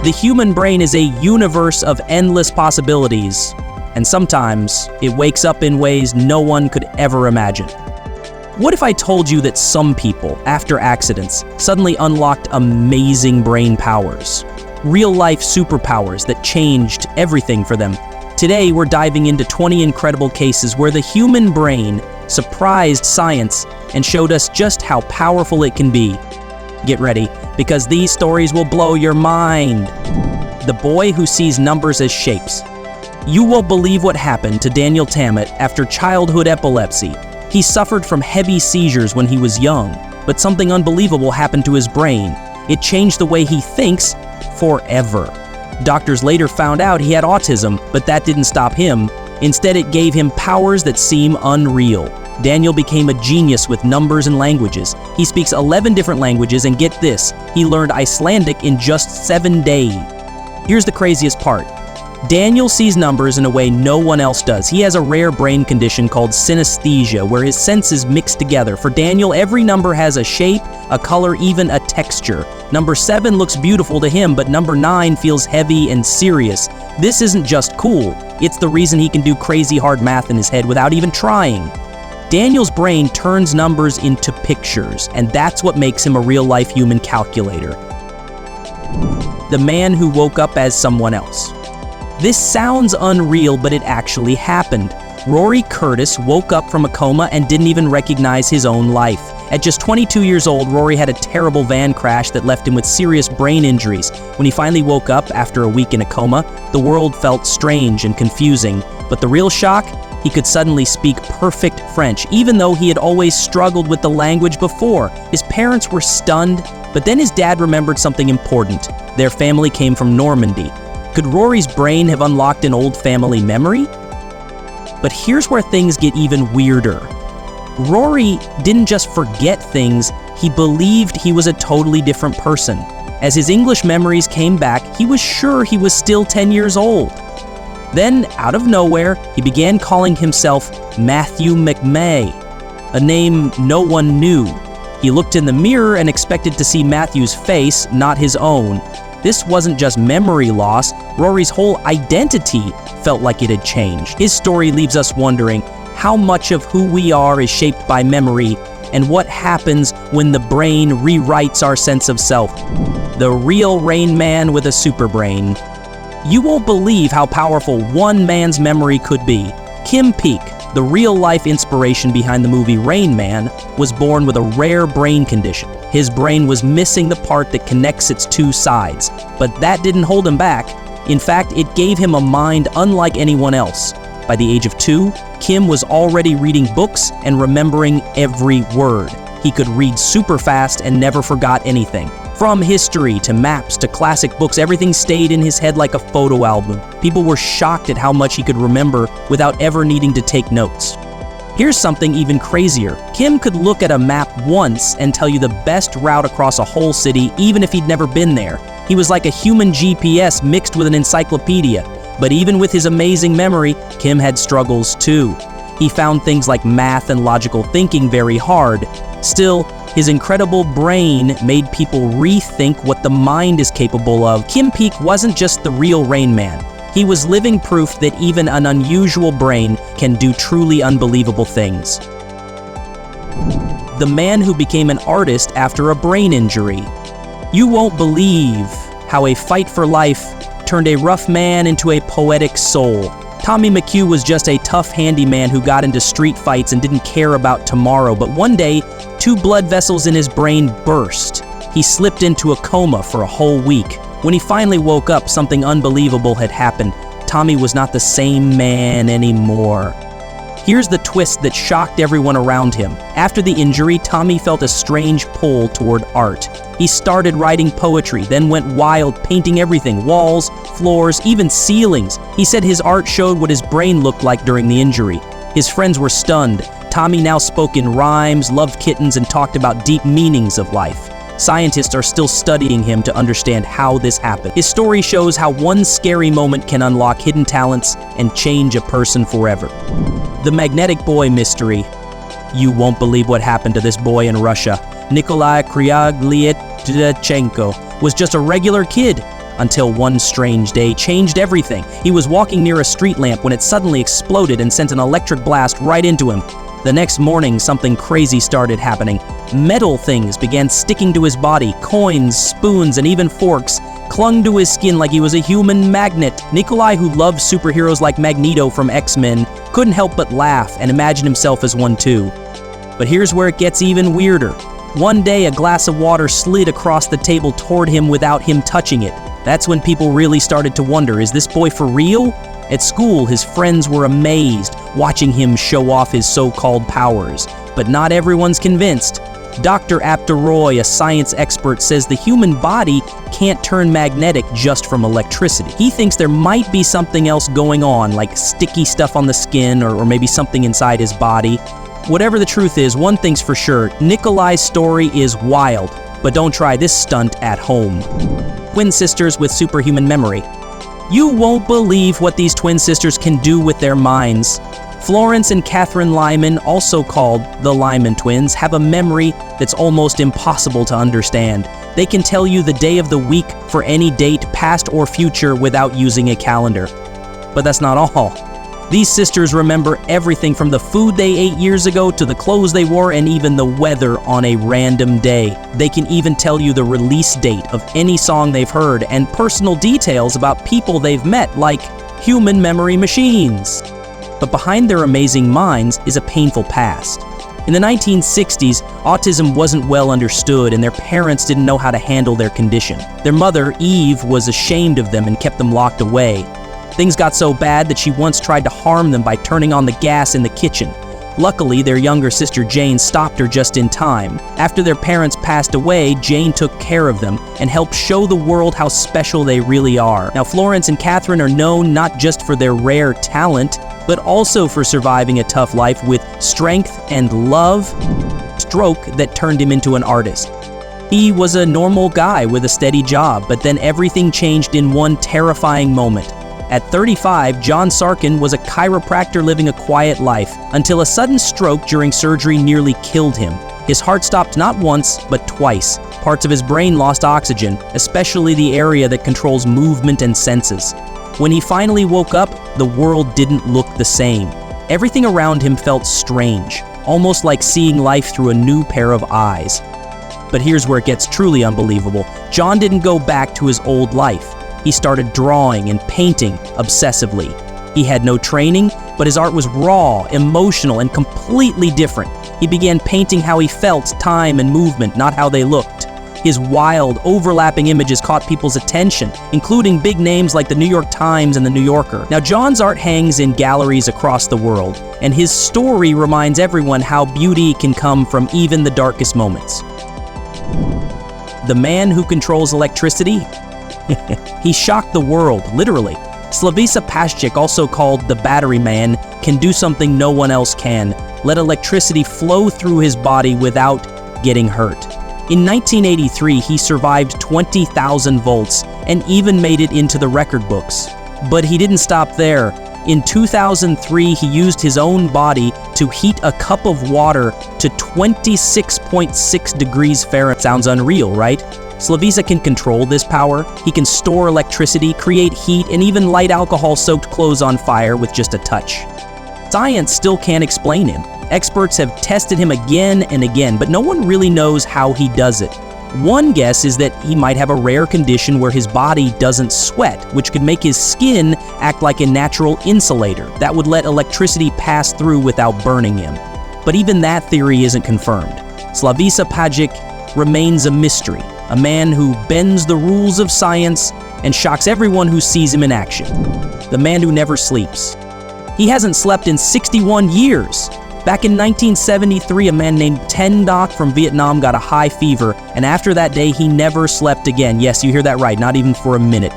The human brain is a universe of endless possibilities, and sometimes it wakes up in ways no one could ever imagine. What if I told you that some people, after accidents, suddenly unlocked amazing brain powers? Real-life superpowers that changed everything for them. Today, we're diving into 20 incredible cases where the human brain surprised science and showed us just how powerful it can be. Get ready, because these stories will blow your mind. The boy who sees numbers as shapes. You won't believe what happened to Daniel Tammet after childhood epilepsy. He suffered from heavy seizures when he was young, but something unbelievable happened to his brain. It changed the way he thinks forever. Doctors later found out he had autism, but that didn't stop him. Instead, it gave him powers that seem unreal. Daniel became a genius with numbers and languages. He speaks 11 different languages, and get this, he learned Icelandic in just 7 days. Here's the craziest part. Daniel sees numbers in a way no one else does. He has a rare brain condition called synesthesia, where his senses mix together. For Daniel, every number has a shape, a color, even a texture. Number 7 looks beautiful to him, but number 9 feels heavy and serious. This isn't just cool. It's the reason he can do crazy hard math in his head without even trying. Daniel's brain turns numbers into pictures, and that's what makes him a real-life human calculator. The man who woke up as someone else. This sounds unreal, but it actually happened. Rory Curtis woke up from a coma and didn't even recognize his own life. At just 22 years old, Rory had a terrible van crash that left him with serious brain injuries. When he finally woke up after a week in a coma, the world felt strange and confusing. But the real shock? He could suddenly speak perfect French, even though he had always struggled with the language before. His parents were stunned, but then his dad remembered something important. Their family came from Normandy. Could Rory's brain have unlocked an old family memory? But here's where things get even weirder. Rory didn't just forget things, he believed he was a totally different person. As his English memories came back, he was sure he was still 10 years old. Then, out of nowhere, he began calling himself Matthew McMay, a name no one knew. He looked in the mirror and expected to see Matthew's face, not his own. This wasn't just memory loss, Rory's whole identity felt like it had changed. His story leaves us wondering how much of who we are is shaped by memory, and what happens when the brain rewrites our sense of self. The real Rain Man with a super brain. You won't believe how powerful one man's memory could be. Kim Peek, the real-life inspiration behind the movie Rain Man, was born with a rare brain condition. His brain was missing the part that connects its two sides, but that didn't hold him back. In fact, it gave him a mind unlike anyone else. By the age of 2, Kim was already reading books and remembering every word. He could read super fast and never forgot anything. From history to maps to classic books, everything stayed in his head like a photo album. People were shocked at how much he could remember without ever needing to take notes. Here's something even crazier. Kim could look at a map once and tell you the best route across a whole city, even if he'd never been there. He was like a human GPS mixed with an encyclopedia. But even with his amazing memory, Kim had struggles too. He found things like math and logical thinking very hard. Still, his incredible brain made people rethink what the mind is capable of. Kim Peek wasn't just the real Rain Man. He was living proof that even an unusual brain can do truly unbelievable things. The man who became an artist after a brain injury. You won't believe how a fight for life turned a rough man into a poetic soul. Tommy McHugh was just a tough handyman who got into street fights and didn't care about tomorrow, but one day, 2 blood vessels in his brain burst. He slipped into a coma for a whole week. When he finally woke up, something unbelievable had happened. Tommy was not the same man anymore. Here's the twist that shocked everyone around him. After the injury, Tommy felt a strange pull toward art. He started writing poetry, then went wild, painting everything, walls, floors, even ceilings. He said his art showed what his brain looked like during the injury. His friends were stunned. Tommy now spoke in rhymes, loved kittens, and talked about deep meanings of life. Scientists are still studying him to understand how this happened. His story shows how one scary moment can unlock hidden talents and change a person forever. The Magnetic Boy Mystery. You won't believe what happened to this boy in Russia. Nikolai Kryaglietchenko was just a regular kid. Until one strange day changed everything. He was walking near a street lamp when it suddenly exploded and sent an electric blast right into him. The next morning, something crazy started happening. Metal things began sticking to his body. Coins, spoons, and even forks clung to his skin like he was a human magnet. Nikolai, who loved superheroes like Magneto from X-Men, couldn't help but laugh and imagine himself as one too. But here's where it gets even weirder. One day, a glass of water slid across the table toward him without him touching it. That's when people really started to wonder, is this boy for real? At school, his friends were amazed, watching him show off his so-called powers. But not everyone's convinced. Dr. Apter Roy, a science expert, says the human body can't turn magnetic just from electricity. He thinks there might be something else going on, like sticky stuff on the skin or maybe something inside his body. Whatever the truth is, one thing's for sure, Nikolai's story is wild. But don't try this stunt at home. Twin sisters with superhuman memory. You won't believe what these twin sisters can do with their minds. Florence and Catherine Lyman, also called the Lyman twins, have a memory that's almost impossible to understand. They can tell you the day of the week for any date, past or future, without using a calendar. But that's not all. These sisters remember everything from the food they ate years ago to the clothes they wore and even the weather on a random day. They can even tell you the release date of any song they've heard and personal details about people they've met, like human memory machines. But behind their amazing minds is a painful past. In the 1960s, autism wasn't well understood and their parents didn't know how to handle their condition. Their mother, Eve, was ashamed of them and kept them locked away. Things got so bad that she once tried to harm them by turning on the gas in the kitchen. Luckily, their younger sister Jane stopped her just in time. After their parents passed away, Jane took care of them and helped show the world how special they really are. Now, Florence and Catherine are known not just for their rare talent, but also for surviving a tough life with strength and love. Stroke that turned him into an artist. He was a normal guy with a steady job, but then everything changed in one terrifying moment. At 35, John Sarkin was a chiropractor living a quiet life until a sudden stroke during surgery nearly killed him. His heart stopped not once, but twice. Parts of his brain lost oxygen, especially the area that controls movement and senses. When he finally woke up, the world didn't look the same. Everything around him felt strange, almost like seeing life through a new pair of eyes. But here's where it gets truly unbelievable. John didn't go back to his old life. He started drawing and painting obsessively. He had no training, but his art was raw, emotional, and completely different. He began painting how he felt, time and movement, not how they looked. His wild, overlapping images caught people's attention, including big names like the New York Times and the New Yorker. Now, John's art hangs in galleries across the world, and his story reminds everyone how beauty can come from even the darkest moments. The man who controls electricity? He shocked the world, literally. Slavica Paszczyk, also called the Battery Man, can do something no one else can: let electricity flow through his body without getting hurt. In 1983, he survived 20,000 volts and even made it into the record books. But he didn't stop there. In 2003, he used his own body to heat a cup of water to 26.6 degrees Fahrenheit. Sounds unreal, right? Slavica can control this power. He can store electricity, create heat, and even light alcohol-soaked clothes on fire with just a touch. Science still can't explain him. Experts have tested him again and again, but no one really knows how he does it. One guess is that he might have a rare condition where his body doesn't sweat, which could make his skin act like a natural insulator that would let electricity pass through without burning him. But even that theory isn't confirmed. Slavica Paszczyk remains a mystery, a man who bends the rules of science and shocks everyone who sees him in action. The man who never sleeps. He hasn't slept in 61 years. Back in 1973, a man named Ten Doc from Vietnam got a high fever, and after that day, he never slept again. Yes, you hear that right, not even for a minute.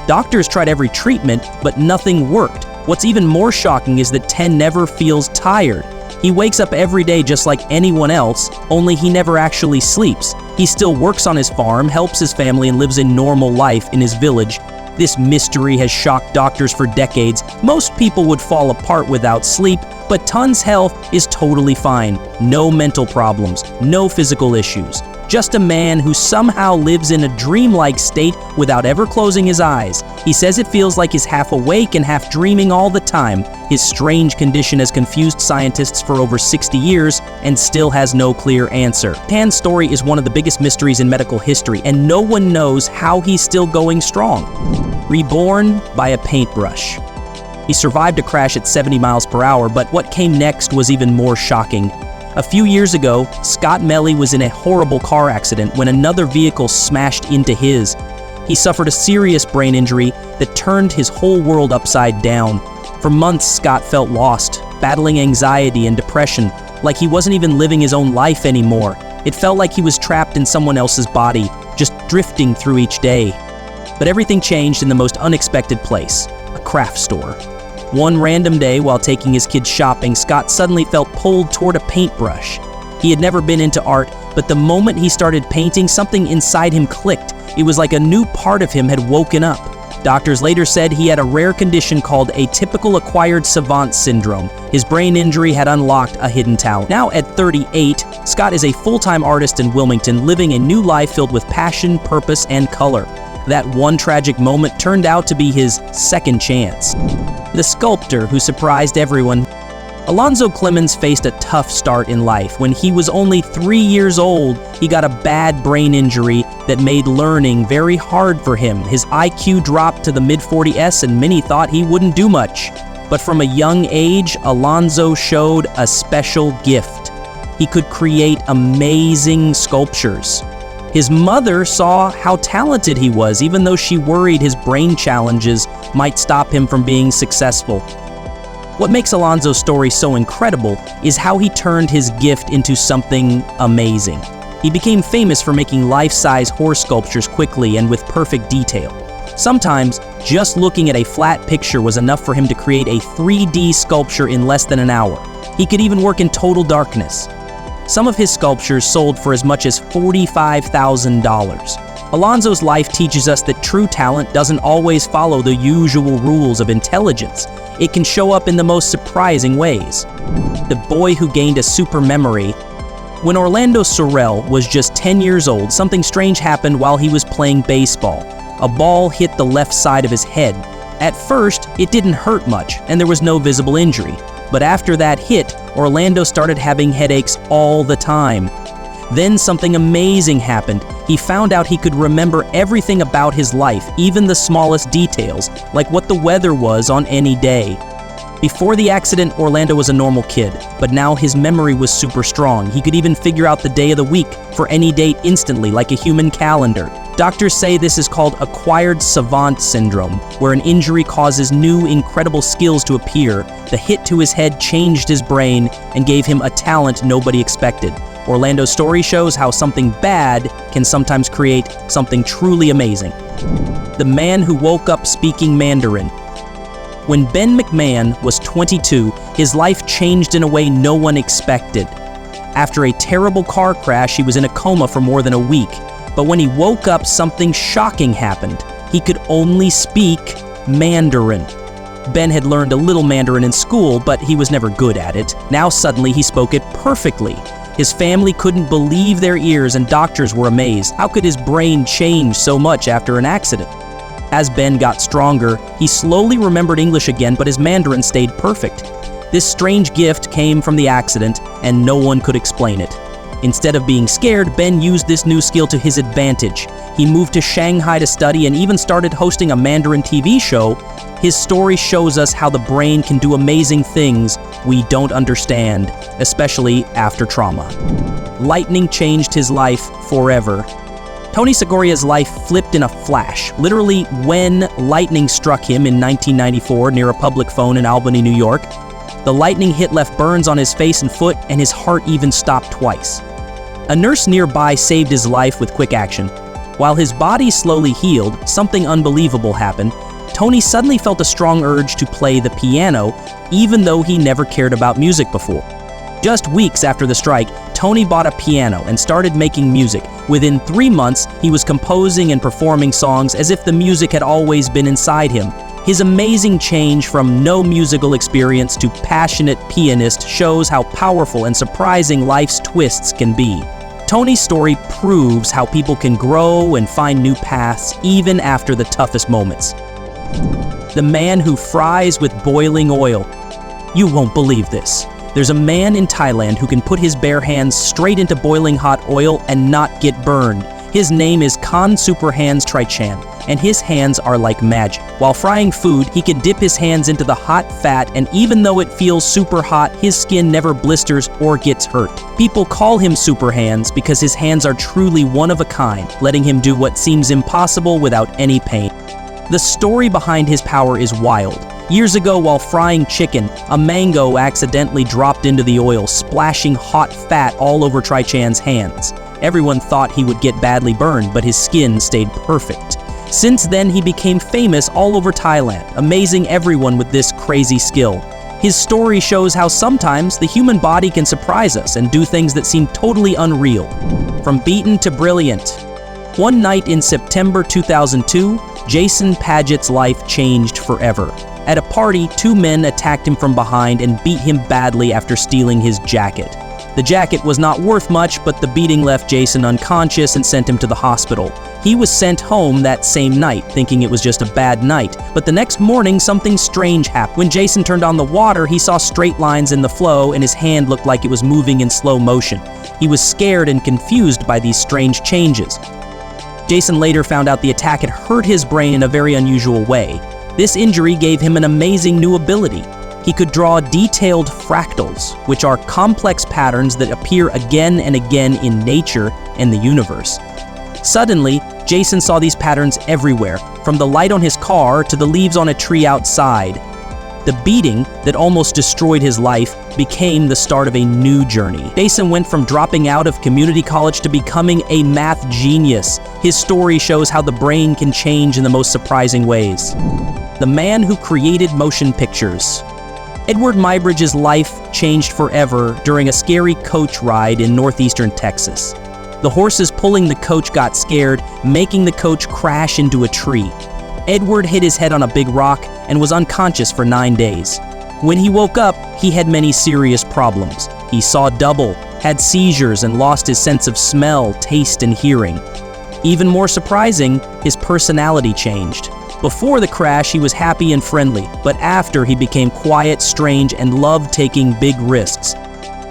Doctors tried every treatment, but nothing worked. What's even more shocking is that Ten never feels tired. He wakes up every day just like anyone else, only he never actually sleeps. He still works on his farm, helps his family, and lives a normal life in his village. This mystery has shocked doctors for decades. Most people would fall apart without sleep, but Ten's health is totally fine. No mental problems, no physical issues. just a man who somehow lives in a dreamlike state without ever closing his eyes. He says it feels like he's half awake and half dreaming all the time. His strange condition has confused scientists for over 60 years and still has no clear answer. Pan's story is one of the biggest mysteries in medical history, and no one knows how he's still going strong. Reborn by a paintbrush. He survived a crash at 70 miles per hour, but what came next was even more shocking. A few years ago, Scott Melly was in a horrible car accident when another vehicle smashed into his. He suffered a serious brain injury that turned his whole world upside down. For months, Scott felt lost, battling anxiety and depression, like he wasn't even living his own life anymore. It felt like he was trapped in someone else's body, just drifting through each day. But everything changed in the most unexpected place, a craft store. One random day, while taking his kids shopping, Scott suddenly felt pulled toward a paintbrush. He had never been into art, but the moment he started painting, something inside him clicked. It was like a new part of him had woken up. Doctors later said he had a rare condition called atypical acquired savant syndrome. His brain injury had unlocked a hidden talent. Now at 38, Scott is a full-time artist in Wilmington, living a new life filled with passion, purpose, and color. That one tragic moment turned out to be his second chance. The sculptor who surprised everyone. Alonzo Clemens faced a tough start in life. When he was only 3 years old, he got a bad brain injury that made learning very hard for him. His IQ dropped to the mid-40s and many thought he wouldn't do much. But from a young age, Alonzo showed a special gift. He could create amazing sculptures. His mother saw how talented he was, even though she worried his brain challenges might stop him from being successful. What makes Alonzo's story so incredible is how he turned his gift into something amazing. He became famous for making life-size horse sculptures quickly and with perfect detail. Sometimes, just looking at a flat picture was enough for him to create a 3D sculpture in less than an hour. He could even work in total darkness. Some of his sculptures sold for as much as $45,000. Alonzo's life teaches us that true talent doesn't always follow the usual rules of intelligence. It can show up in the most surprising ways. The boy who gained a super memory. When Orlando Sorrell was just 10 years old, something strange happened while he was playing baseball. A ball hit the left side of his head. At first, it didn't hurt much, and there was no visible injury. But after that hit, Orlando started having headaches all the time. Then something amazing happened. He found out he could remember everything about his life, even the smallest details, like what the weather was on any day. Before the accident, Orlando was a normal kid, but now his memory was super strong. He could even figure out the day of the week for any date instantly, like a human calendar. Doctors say this is called acquired savant syndrome, where an injury causes new, incredible skills to appear. The hit to his head changed his brain and gave him a talent nobody expected. Orlando's story shows how something bad can sometimes create something truly amazing. The man who woke up speaking Mandarin. When Ben McMahon was 22, his life changed in a way no one expected. After a terrible car crash, he was in a coma for more than a week. But when he woke up, something shocking happened. He could only speak Mandarin. Ben had learned a little Mandarin in school, but he was never good at it. Now suddenly he spoke it perfectly. His family couldn't believe their ears, and doctors were amazed. How could his brain change so much after an accident? As Ben got stronger, he slowly remembered English again, but his Mandarin stayed perfect. This strange gift came from the accident, and no one could explain it. Instead of being scared, Ben used this new skill to his advantage. He moved to Shanghai to study and even started hosting a Mandarin TV show. His story shows us how the brain can do amazing things we don't understand, especially after trauma. Lightning changed his life forever. Tony Segoria's life flipped in a flash. Literally, when lightning struck him in 1994 near a public phone in Albany, New York, the lightning hit left burns on his face and foot, and his heart even stopped twice. A nurse nearby saved his life with quick action. While his body slowly healed, something unbelievable happened. Tony suddenly felt a strong urge to play the piano, even though he never cared about music before. Just weeks after the strike, Tony bought a piano and started making music. Within 3 months, he was composing and performing songs as if the music had always been inside him. His amazing change from no musical experience to passionate pianist shows how powerful and surprising life's twists can be. Tony's story proves how people can grow and find new paths even after the toughest moments. The man who fries with boiling oil. You won't believe this. There's a man in Thailand who can put his bare hands straight into boiling hot oil and not get burned. His name is Khan Superhands Trichan, and his hands are like magic. While frying food, he can dip his hands into the hot fat, and even though it feels super hot, his skin never blisters or gets hurt. People call him Superhands because his hands are truly one of a kind, letting him do what seems impossible without any pain. The story behind his power is wild. Years ago, while frying chicken, a mango accidentally dropped into the oil, splashing hot fat all over Trichan's hands. Everyone thought he would get badly burned, but his skin stayed perfect. Since then, he became famous all over Thailand, amazing everyone with this crazy skill. His story shows how sometimes the human body can surprise us and do things that seem totally unreal. From beaten to brilliant. One night in September 2002, Jason Padgett's life changed forever. At a party, two men attacked him from behind and beat him badly after stealing his jacket. The jacket was not worth much, but the beating left Jason unconscious and sent him to the hospital. He was sent home that same night, thinking it was just a bad night. But the next morning, something strange happened. When Jason turned on the water, he saw straight lines in the flow, and his hand looked like it was moving in slow motion. He was scared and confused by these strange changes. Jason later found out the attack had hurt his brain in a very unusual way. This injury gave him an amazing new ability. He could draw detailed fractals, which are complex patterns that appear again and again in nature and the universe. Suddenly, Jason saw these patterns everywhere, from the light on his car to the leaves on a tree outside. The beating that almost destroyed his life became the start of a new journey. Jason went from dropping out of community college to becoming a math genius. His story shows how the brain can change in the most surprising ways. The man who created motion pictures. Edward Muybridge's life changed forever during a scary coach ride in northeastern Texas. The horses pulling the coach got scared, making the coach crash into a tree. Edward hit his head on a big rock and was unconscious for 9 days. When he woke up, he had many serious problems. He saw double, had seizures, and lost his sense of smell, taste, and hearing. Even more surprising, his personality changed. Before the crash, he was happy and friendly, but after, he became quiet, strange, and loved taking big risks.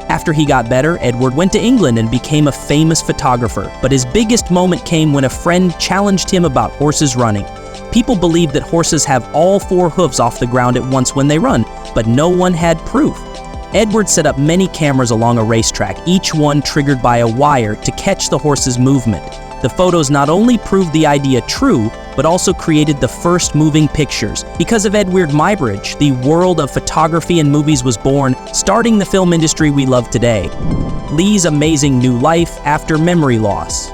After he got better, Edward went to England and became a famous photographer, but his biggest moment came when a friend challenged him about horses running. People believe that horses have all 4 hooves off the ground at once when they run, but no one had proof. Edward set up many cameras along a racetrack, each one triggered by a wire to catch the horse's movement. The photos not only proved the idea true, but also created the first moving pictures. Because of Edward Muybridge, the world of photography and movies was born, starting the film industry we love today. Lee's amazing new life after memory loss.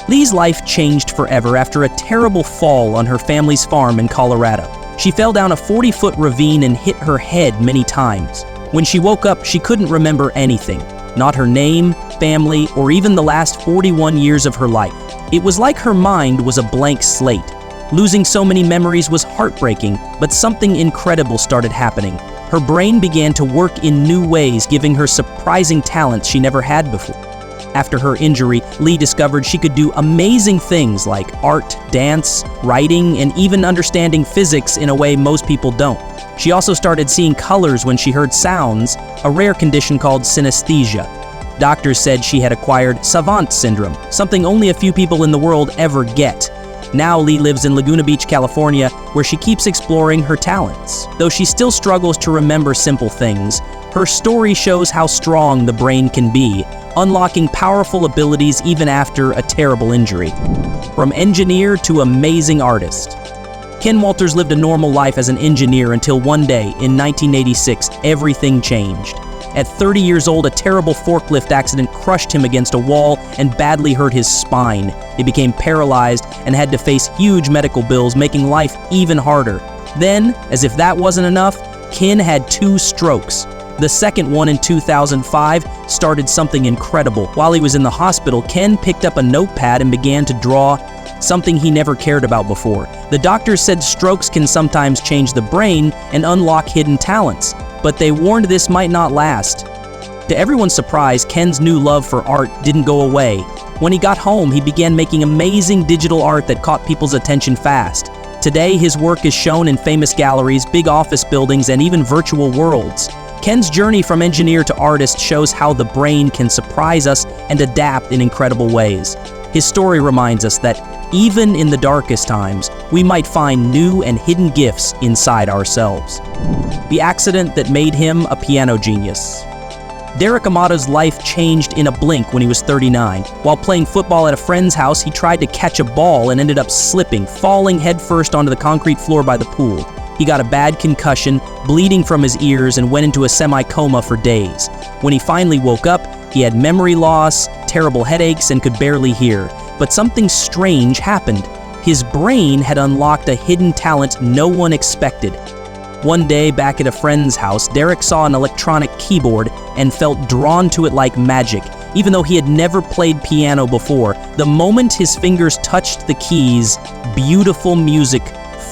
Lee's life changed forever after a terrible fall on her family's farm in Colorado. She fell down a 40-foot ravine and hit her head many times. When she woke up, she couldn't remember anything. Not her name, family, or even the last 41 years of her life. It was like her mind was a blank slate. Losing so many memories was heartbreaking, but something incredible started happening. Her brain began to work in new ways, giving her surprising talents she never had before. After her injury, Lee discovered she could do amazing things like art, dance, writing, and even understanding physics in a way most people don't. She also started seeing colors when she heard sounds, a rare condition called synesthesia. Doctors said she had acquired savant syndrome, something only a few people in the world ever get. Now Lee lives in Laguna Beach, California, where she keeps exploring her talents. Though she still struggles to remember simple things, her story shows how strong the brain can be, unlocking powerful abilities even after a terrible injury. From engineer to amazing artist. Ken Walters lived a normal life as an engineer until one day, in 1986, everything changed. At 30 years old, a terrible forklift accident crushed him against a wall and badly hurt his spine. He became paralyzed and had to face huge medical bills, making life even harder. Then, as if that wasn't enough, Ken had 2 strokes. The second one in 2005 started something incredible. While he was in the hospital, Ken picked up a notepad and began to draw something he never cared about before. The doctors said strokes can sometimes change the brain and unlock hidden talents, but they warned this might not last. To everyone's surprise, Ken's new love for art didn't go away. When he got home, he began making amazing digital art that caught people's attention fast. Today, his work is shown in famous galleries, big office buildings, and even virtual worlds. Ken's journey from engineer to artist shows how the brain can surprise us and adapt in incredible ways. His story reminds us that even in the darkest times, we might find new and hidden gifts inside ourselves. The accident that made him a piano genius. Derek Amato's life changed in a blink when he was 39. While playing football at a friend's house, he tried to catch a ball and ended up slipping, falling headfirst onto the concrete floor by the pool. He got a bad concussion, bleeding from his ears, and went into a semi-coma for days. When he finally woke up, he had memory loss, terrible headaches, and could barely hear. But something strange happened. His brain had unlocked a hidden talent no one expected. One day, back at a friend's house, Derek saw an electronic keyboard and felt drawn to it like magic. Even though he had never played piano before, the moment his fingers touched the keys, beautiful music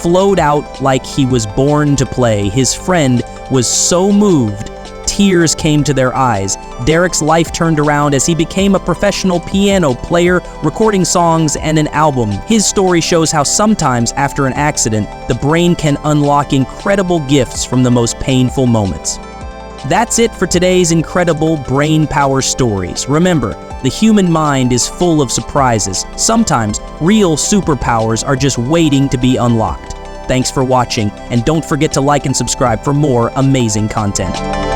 flowed out like he was born to play. His friend was so moved, tears came to their eyes. Derek's life turned around as he became a professional piano player, recording songs and an album. His story shows how sometimes after an accident, the brain can unlock incredible gifts from the most painful moments. That's it for today's incredible brain power stories. Remember, the human mind is full of surprises. Sometimes real superpowers are just waiting to be unlocked. Thanks for watching, and don't forget to like and subscribe for more amazing content.